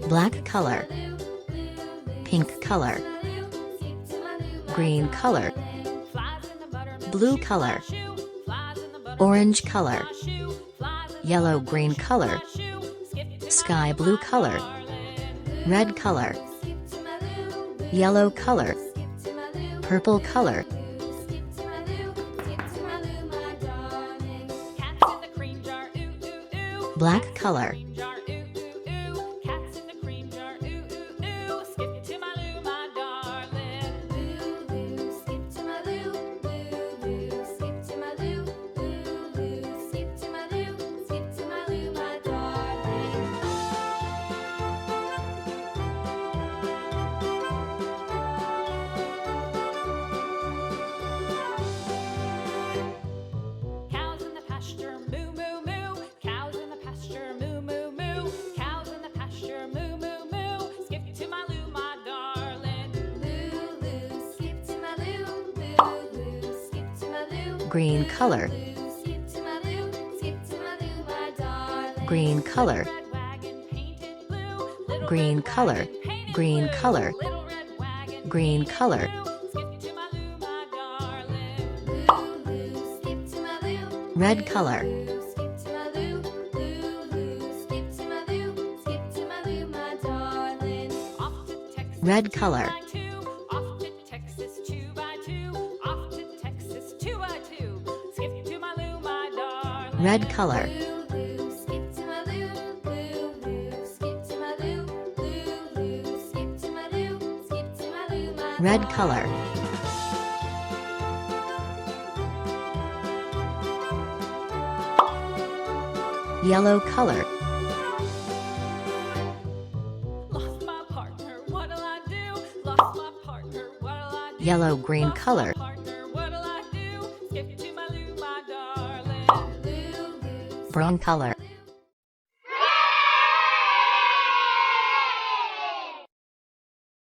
black color, pink color, green color, blue color, orange color, yellow-green color, sky blue color, red color, yellow color, purple color, black color, green color, green color, green color, green color, green color, red color, red color, red color, red color, yellow color, yellow-green color, brown color.